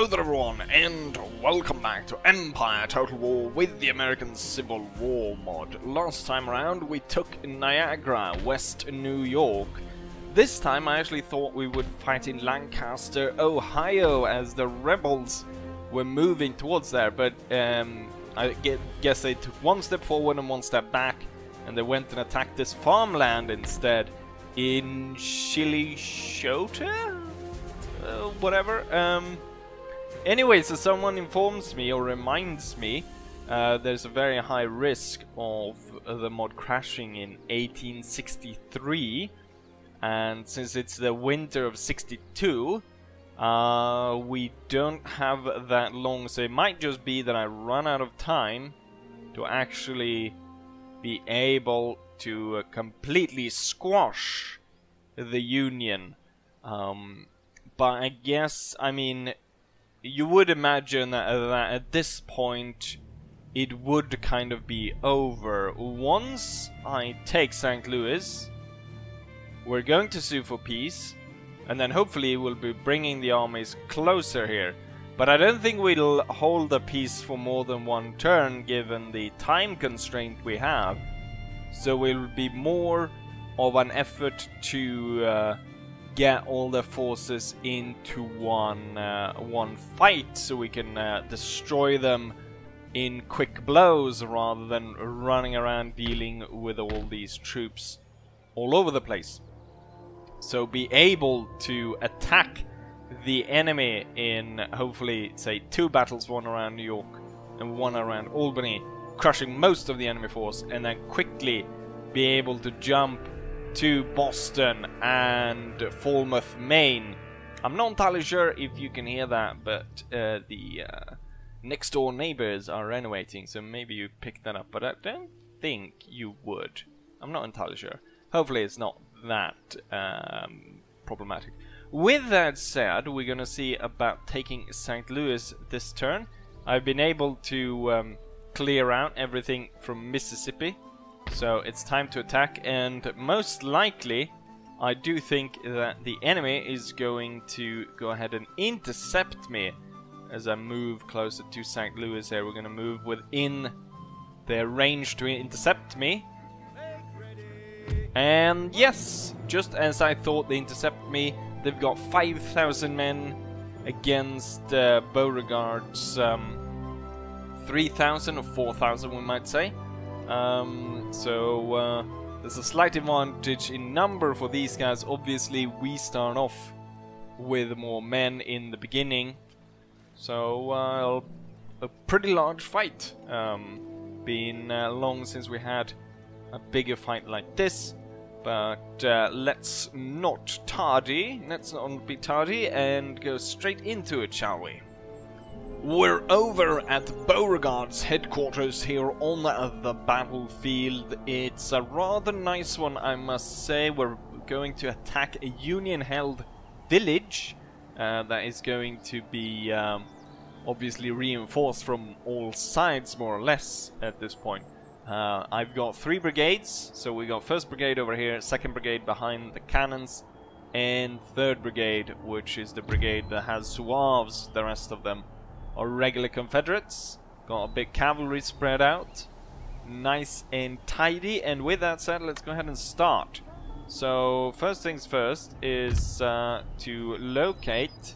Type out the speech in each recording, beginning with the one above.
there everyone, and welcome back to Empire Total War with the American Civil War mod. Last time around we took Niagara, West New York. This time I actually thought we would fight in Lancaster, Ohio, as the rebels were moving towards there, but I guess they took one step forward and one step back, and they went and attacked this farmland instead in Chilishota? Whatever. Anyway, so someone informs me or reminds me there's a very high risk of the mod crashing in 1863, and since it's the winter of 62, we don't have that long, so it might just be that I run out of time to actually be able to completely squash the Union. But I guess, I mean, you would imagine that at this point it would kind of be over. Once I take St. Louis, we're going to sue for peace, and then hopefully we'll be bringing the armies closer here. But I don't think we'll hold the peace for more than one turn given the time constraint we have. So it will be more of an effort to get all the forces into one fight, so we can destroy them in quick blows rather than running around dealing with all these troops all over the place. So be able to attack the enemy in hopefully, say, 2 battles, one around New York and one around Albany, crushing most of the enemy force, and then quickly be able to jump to Boston and Falmouth, Maine. I'm not entirely sure if you can hear that, but the next door neighbors are renovating, so maybe you picked that up, but I don't think you would. I'm not entirely sure. Hopefully it's not that problematic. With that said, we're gonna see about taking St. Louis this turn. I've been able to clear out everything from Mississippi, so it's time to attack, and most likely I do think that the enemy is going to go ahead and intercept me as I move closer to St. Louis here. We're going to move within their range to intercept me. And yes, just as I thought, they intercept me. They've got 5,000 men against Beauregard's 3,000 or 4,000, we might say. So there's a slight advantage in number for these guys. Obviously we start off with more men in the beginning, so a pretty large fight. Been long since we had a bigger fight like this, but let's not be tardy and go straight into it, shall we? We're over at Beauregard's headquarters here on the battlefield. It's a rather nice one, I must say. We're going to attack a Union-held village that is going to be obviously reinforced from all sides, more or less, at this point. I've got 3 brigades, so we got 1st Brigade over here, 2nd Brigade behind the cannons, and 3rd Brigade, which is the brigade that has Zouaves. The rest of them are regular Confederates. Got a big cavalry spread out, nice and tidy. And with that said, let's go ahead and start. So first things first is to locate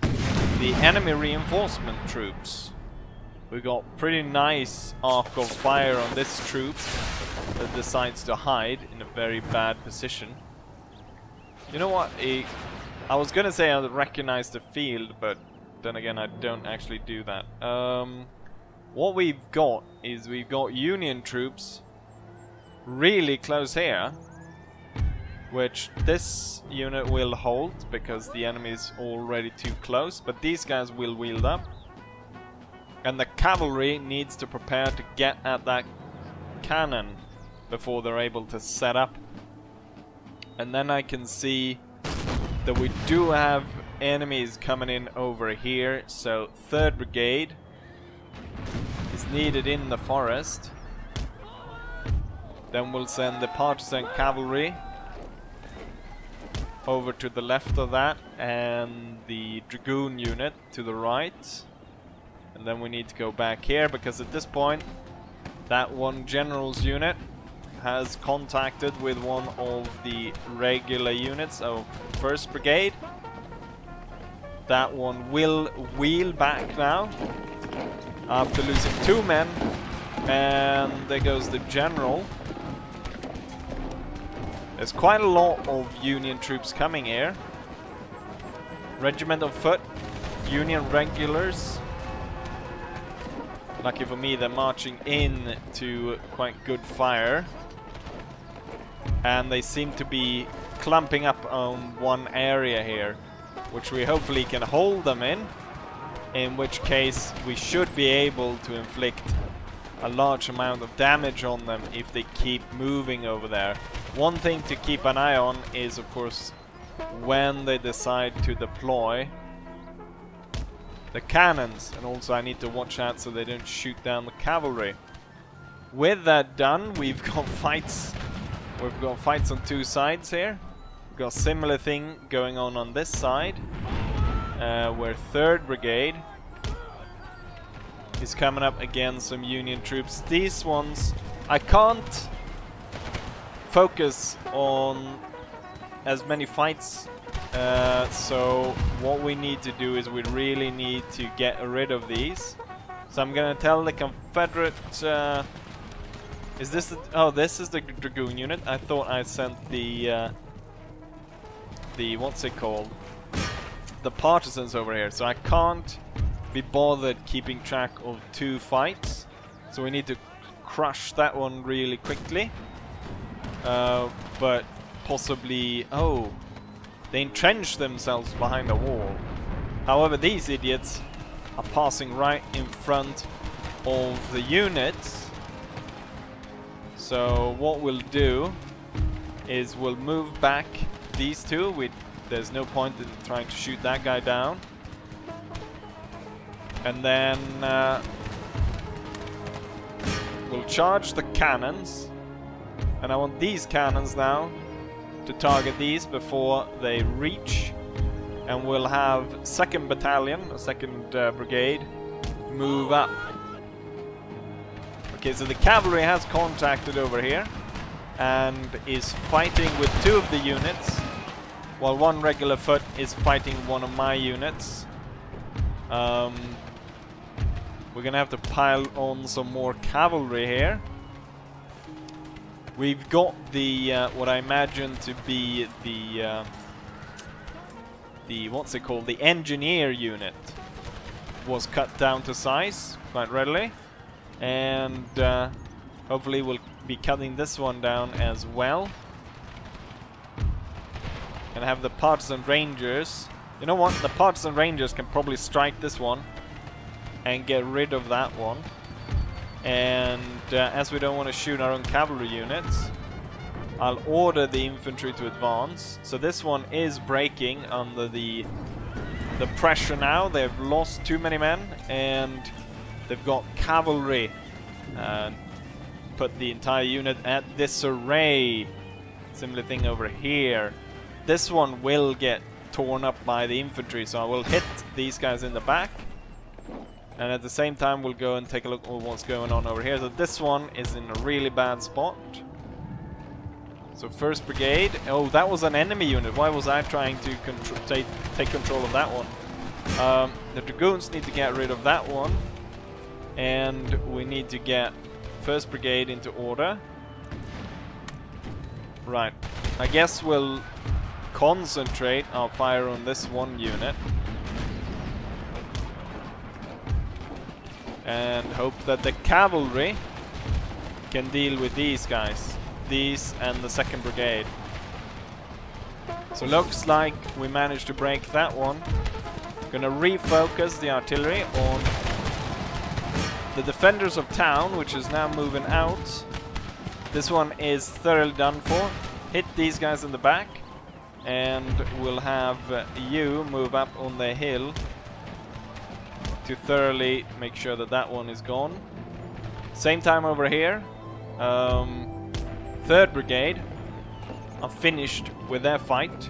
the enemy reinforcement troops. We got pretty nice arc of fire on this troop that decides to hide in a very bad position. You know what, I was gonna say I would recognize the field, but then again I don't actually do that. What we've got is we've got Union troops really close here, which this unit will hold because the enemy is already too close, but these guys will wield up, and the cavalry needs to prepare to get at that cannon before they're able to set up. And then I can see that we do have enemies coming in over here, so 3rd Brigade is needed in the forest. Then we'll send the partisan cavalry over to the left of that, and the Dragoon unit to the right. And then we need to go back here, because at this point, that one General's unit has contacted with one of the regular units of 1st Brigade. That one will wheel back now, after losing 2 men. And there goes the General. There's quite a lot of Union troops coming here. Regiment of Foot, Union Regulars. Lucky for me, they're marching in to quite good fire. And they seem to be clumping up on one area here, which we hopefully can hold them in which case we should be able to inflict a large amount of damage on them if they keep moving over there. One thing to keep an eye on is, of course, when they decide to deploy the cannons, and also I need to watch out so they don't shoot down the cavalry. With that done, we've got fights. We've got fights on 2 sides here. We've got a similar thing going on this side, where 3rd Brigade is coming up against some Union troops. These ones, I can't focus on as many fights, so what we need to do is we really need to get rid of these. So I'm gonna tell the Confederate, is this the, oh, this is the Dragoon unit. I thought I sent the what's it called, the partisans over here, so I can't be bothered keeping track of 2 fights, so we need to crush that one really quickly. But possibly, oh, they entrenched themselves behind a wall. However, these idiots are passing right in front of the units. So what we'll do is we'll move back these 2. There's no point in trying to shoot that guy down. And then we'll charge the cannons. And I want these cannons now to target these before they reach. And we'll have 2nd Battalion, or 2nd Brigade, move up. Okay, so the cavalry has contacted over here and is fighting with 2 of the units, while 1 regular foot is fighting one of my units. We're gonna have to pile on some more cavalry here. We've got the what I imagine to be the what's it called? The engineer unit was cut down to size quite readily, and hopefully we'll be cutting this one down as well. And have the partisan rangers. You know what? The partisan rangers can probably strike this one and get rid of that one. And as we don't want to shoot our own cavalry units, I'll order the infantry to advance. So this one is breaking under the pressure now. They've lost too many men, and they've got cavalry. Put the entire unit at disarray. Similar thing over here. This one will get torn up by the infantry, so I will hit these guys in the back. And at the same time we'll go and take a look at what's going on over here. So this one is in a really bad spot. So 1st Brigade. Oh, that was an enemy unit. Why was I trying to take control of that one? The Dragoons need to get rid of that one. And we need to get 1st Brigade into order. Right. I guess we'll concentrate our fire on this one unit. And hope that the cavalry can deal with these guys. These and the 2nd Brigade. So looks like we managed to break that one. Gonna refocus the artillery on the defenders of town, which is now moving out. This one is thoroughly done for. Hit these guys in the back. And we'll have you move up on the hill to thoroughly make sure that that one is gone. Same time over here. 3rd Brigade are finished with their fight.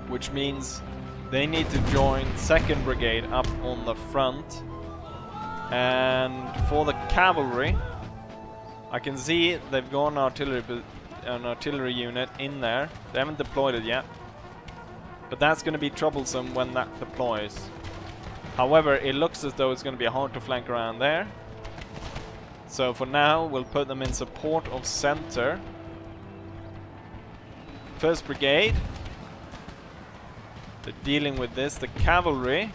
which means they need to join 2nd Brigade up on the front. And for the cavalry, I can see they've got an artillery unit in there. They haven't deployed it yet, but that's going to be troublesome when that deploys. However, it looks as though it's going to be hard to flank around there. So for now, we'll put them in support of center. 1st Brigade, they're dealing with this. The cavalry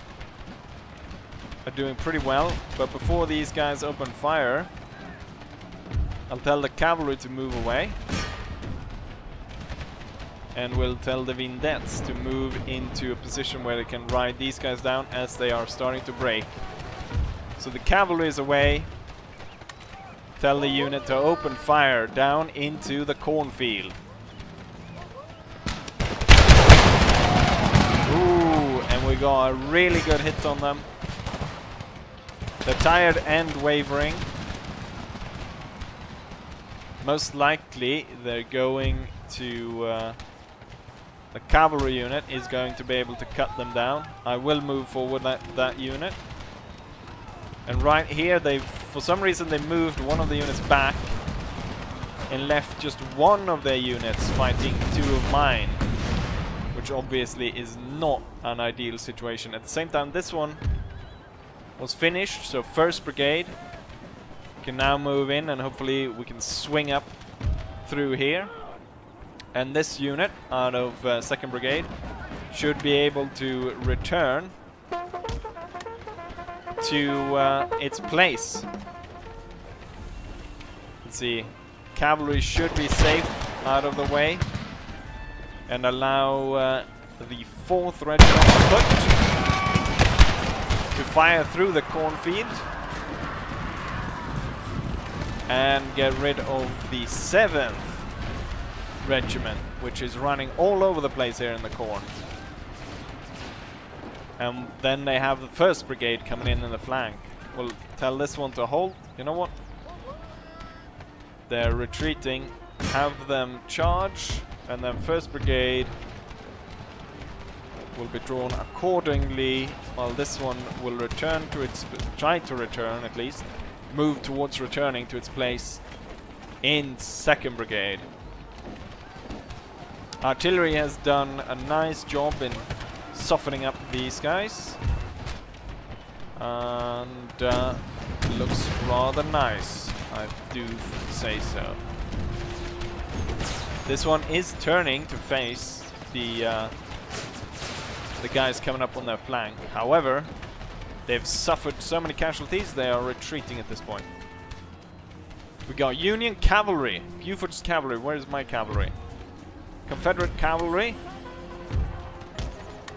are doing pretty well, but before these guys open fire, I'll tell the cavalry to move away. And we'll tell the Vindettes to move into a position where they can ride these guys down as they are starting to break. So the cavalry is away. Tell the unit to open fire down into the cornfield. Ooh, and we got a really good hit on them. They're tired and wavering. Most likely they're going to... the cavalry unit is going to be able to cut them down. I will move forward that unit. And right here, for some reason they moved one of the units back and left just one of their units fighting 2 of mine, which obviously is not an ideal situation. At the same time, this one was finished, so 1st Brigade can now move in and hopefully we can swing up through here. And this unit out of 2nd Brigade should be able to return to its place. Let's see. Cavalry should be safe out of the way and allow the 4th Regiment of Foot to fire through the cornfield and get rid of the 7th Regiment, which is running all over the place here in the corn. And then they have the 1st Brigade coming in the flank. We'll tell this one to hold. You know what? They're retreating. Have them charge, and then 1st Brigade will be drawn accordingly, while this one will return to its... try to return at least. Move towards returning to its place in 2nd Brigade. Artillery has done a nice job in softening up these guys, and looks rather nice, I do say so. This one is turning to face the guys coming up on their flank. However, they've suffered so many casualties, they are retreating at this point. We got Union Cavalry, Buford's Cavalry. Where's my cavalry? Confederate Cavalry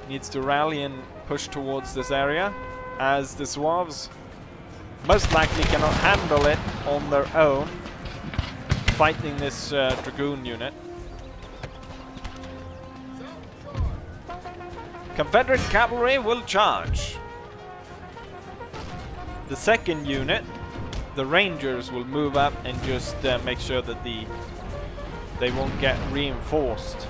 needs to rally and push towards this area, as the Zouaves most likely cannot handle it on their own, fighting this Dragoon unit. Confederate Cavalry will charge. The 2nd unit, the Rangers, will move up and just make sure that they won't get reinforced.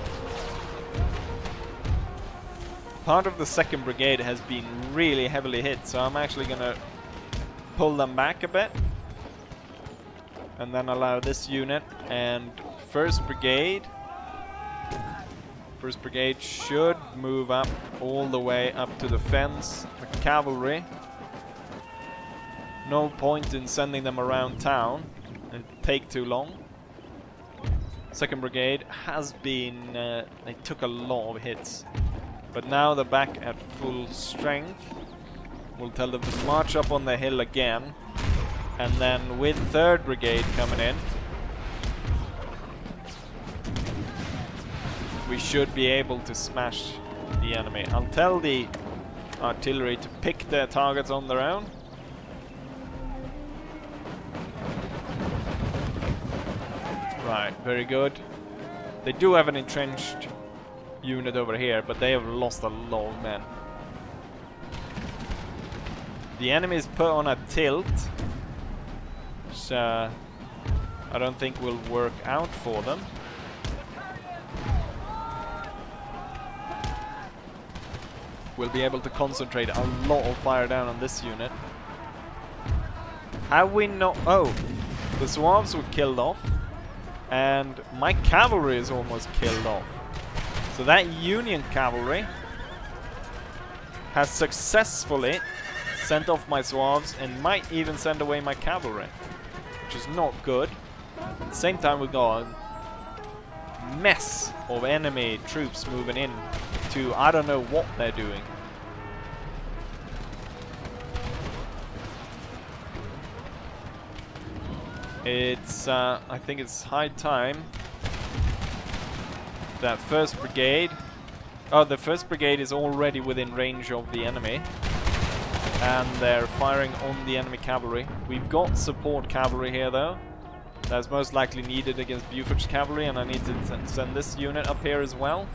Part of the 2nd Brigade has been really heavily hit, so I'm actually gonna pull them back a bit and then allow this unit and 1st Brigade. 1st Brigade should move up all the way up to the fence. The cavalry, no point in sending them around town, it'd take too long. 2nd Brigade has been, they took a lot of hits, but now they're back at full strength. We'll tell them to march up on the hill again, and then with 3rd Brigade coming in, we should be able to smash the enemy. I'll tell the artillery to pick their targets on their own. Right, very good. They do have an entrenched unit over here, but they have lost a lot of men. The enemy is put on a tilt, which I don't think will work out for them. we'll be able to concentrate a lot of fire down on this unit. Have we not... Oh, the Zouaves were killed off, and my cavalry is almost killed off. So that Union cavalry has successfully sent off my Zouaves and might even send away my cavalry, which is not good. At the same time, we got a mess of enemy troops moving in to I don't know what they're doing. It's I think it's high time that 1st Brigade... Oh, the 1st Brigade is already within range of the enemy, and they're firing on the enemy cavalry. We've got support cavalry here though. That's most likely needed against Buford's cavalry, and I need to send this unit up here as well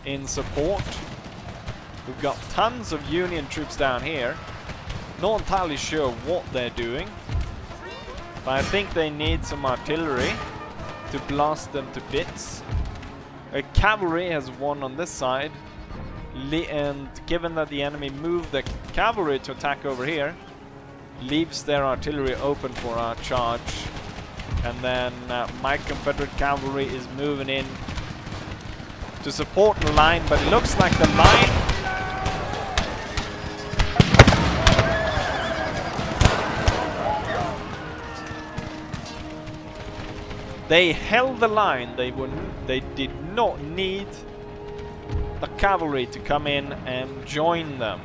in support. We've got tons of Union troops down here. Not entirely sure what they're doing, but I think they need some artillery to blast them to bits. Cavalry has won on this side, and given that the enemy moved the cavalry to attack over here, leaves their artillery open for our charge. And then my Confederate cavalry is moving in to support the line, but it looks like the line... They held the line. They did not need the cavalry to come in and join them.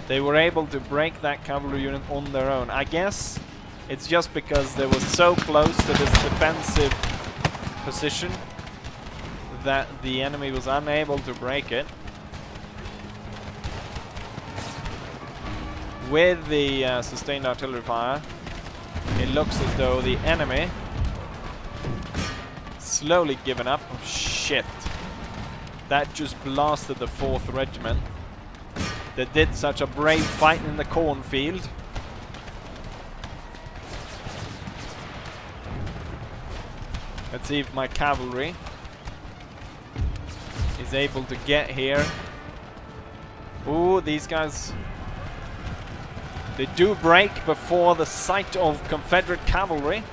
They were able to break that cavalry unit on their own. I guess it's just because they were so close to this defensive position that the enemy was unable to break it. With the sustained artillery fire, it looks as though the enemy slowly given up. Oh shit. That just blasted the 4th Regiment. They did such a brave fight in the cornfield. Let's see if my cavalry is able to get here. Ooh, these guys... They do break before the sight of Confederate cavalry.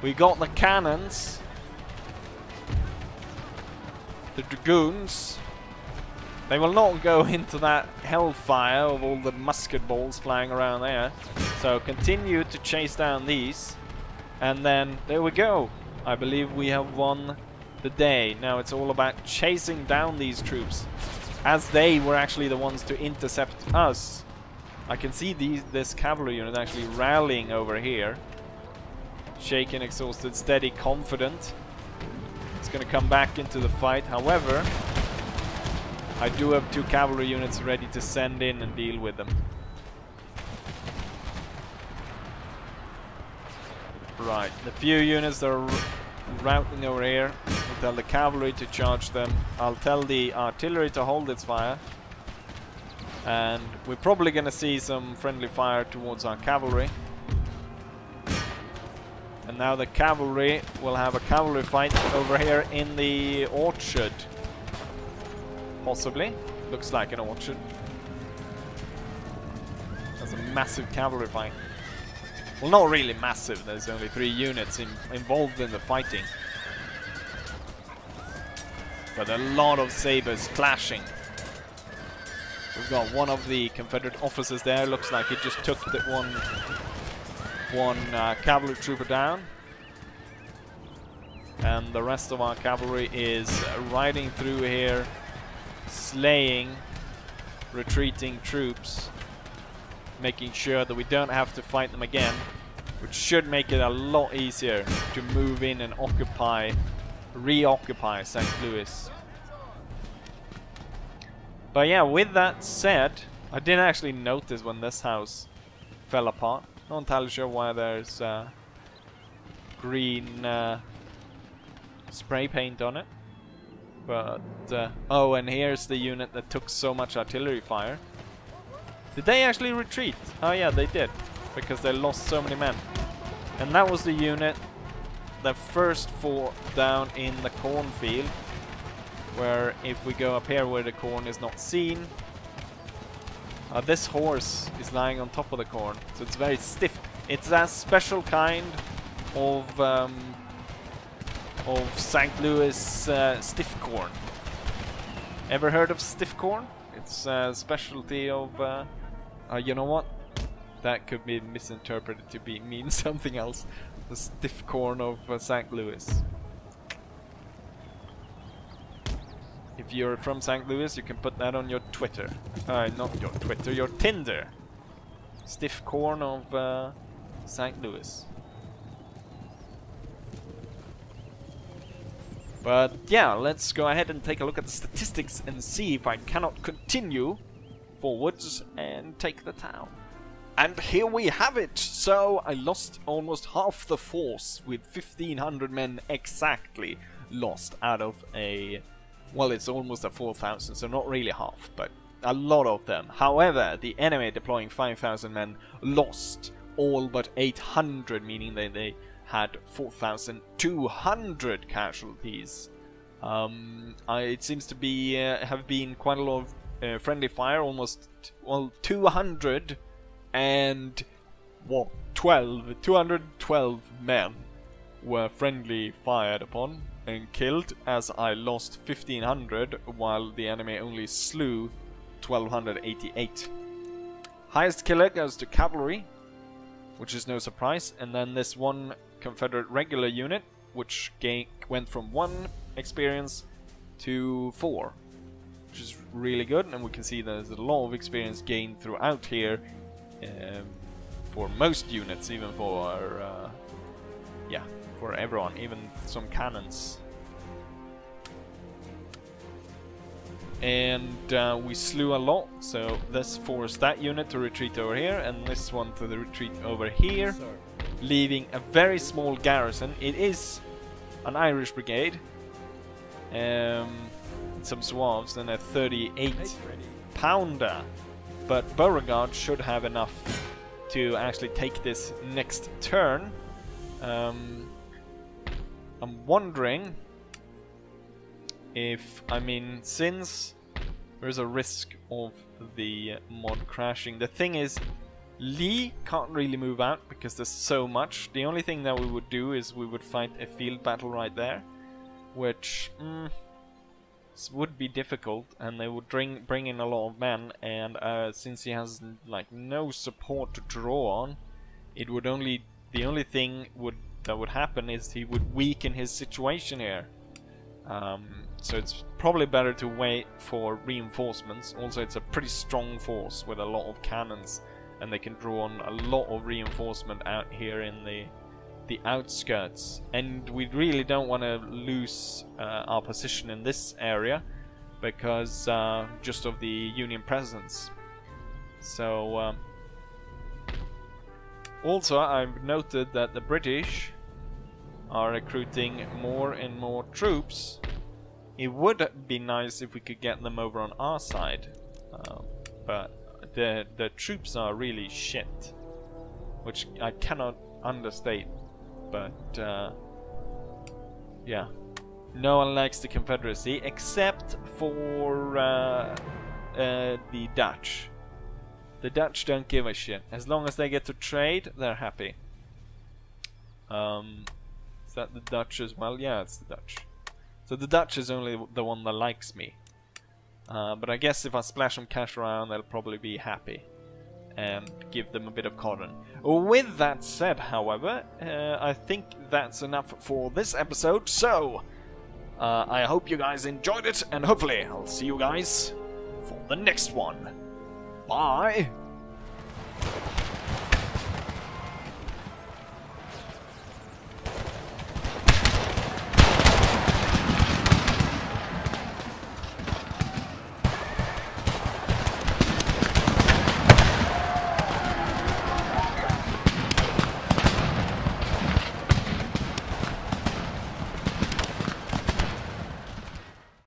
We got the cannons. The dragoons. They will not go into that hellfire of all the musket balls flying around there. So continue to chase down these. And then, there we go. I believe we have won the day. Now it's all about chasing down these troops, as they were actually the ones to intercept us. I can see this cavalry unit actually rallying over here. Shaken, exhausted, steady, confident. It's gonna come back into the fight. However, I do have 2 cavalry units ready to send in and deal with them. Right, the few units that are routing over here, I'll tell the cavalry to charge them. I'll tell the artillery to hold its fire. And we're probably gonna see some friendly fire towards our cavalry. And now the cavalry will have a cavalry fight over here in the orchard. Possibly. Looks like an orchard. That's a massive cavalry fight. Well, not really massive. There's only 3 units involved in the fighting. But a lot of sabers clashing. We've got one of the Confederate officers there. Looks like he just took the one cavalry trooper down. And the rest of our cavalry is riding through here, slaying retreating troops, making sure that we don't have to fight them again, which should make it a lot easier to move in and reoccupy St. Louis. But yeah, with that said, I didn't actually notice when this house fell apart. Not entirely sure why there's green spray paint on it. But, oh, and here's the unit that took so much artillery fire. Did they actually retreat? Oh yeah, they did, because they lost so many men. And that was the unit that first fought down in the cornfield. Where if we go up here where the corn is not seen, this horse is lying on top of the corn, so it's very stiff. It's a special kind of St. Louis stiff corn. Ever heard of stiff corn? It's a specialty of. You know what? That could be misinterpreted to mean something else. The stiff corn of St. Louis. If you're from St. Louis, you can put that on your Twitter. Not your Twitter, your Tinder. Stiff corn of St. Louis. But yeah, let's go ahead and take a look at the statistics and see if I cannot continue forwards and take the town. And here we have it! So I lost almost half the force with 1,500 men exactly lost out of a... Well, it's almost a 4,000, so not really half, but a lot of them. However, the enemy deploying 5,000 men lost all but 800, meaning that they had 4,200 casualties. It seems to be have been quite a lot of friendly fire, almost 200 and what 212 men were friendly fired upon and killed, as I lost 1,500 while the enemy only slew 1,288. Highest killer goes to cavalry, which is no surprise, and then this one Confederate regular unit, which went from 1 experience to 4, which is really good, and we can see there's a lot of experience gained throughout here for most units, even for yeah, for everyone, even some cannons. And we slew a lot, so this forced that unit to retreat over here, and this one to the retreat over here, leaving a very small garrison. It is an Irish brigade, some Zouaves, and a 38-pounder. But Beauregard should have enough to actually take this next turn. I'm wondering if, I mean, since there's a risk of the mod crashing, the thing is, Lee can't really move out because there's so much. The only thing that we would do is we would fight a field battle right there, which would be difficult, and they would bring in a lot of men, and since he has like no support to draw on, it would only, the only thing that would happen is he would weaken his situation here. So it's probably better to wait for reinforcements. Also, it's a pretty strong force with a lot of cannons, and they can draw on a lot of reinforcement out here in the outskirts. And we really don't want to lose our position in this area because just of the Union presence. So also, I've noted that the British are recruiting more and more troops. It would be nice if we could get them over on our side, but the troops are really shit, which I cannot understate. But yeah, no one likes the Confederacy except for the Dutch. The Dutch don't give a shit. As long as they get to trade, they're happy. Is that the Dutch as well? Yeah, it's the Dutch. So the Dutch is only the one that likes me. But I guess if I splash some cash around, they'll probably be happy and give them a bit of cotton. With that said, however, I think that's enough for this episode. So I hope you guys enjoyed it, and hopefully I'll see you guys for the next one. Bye!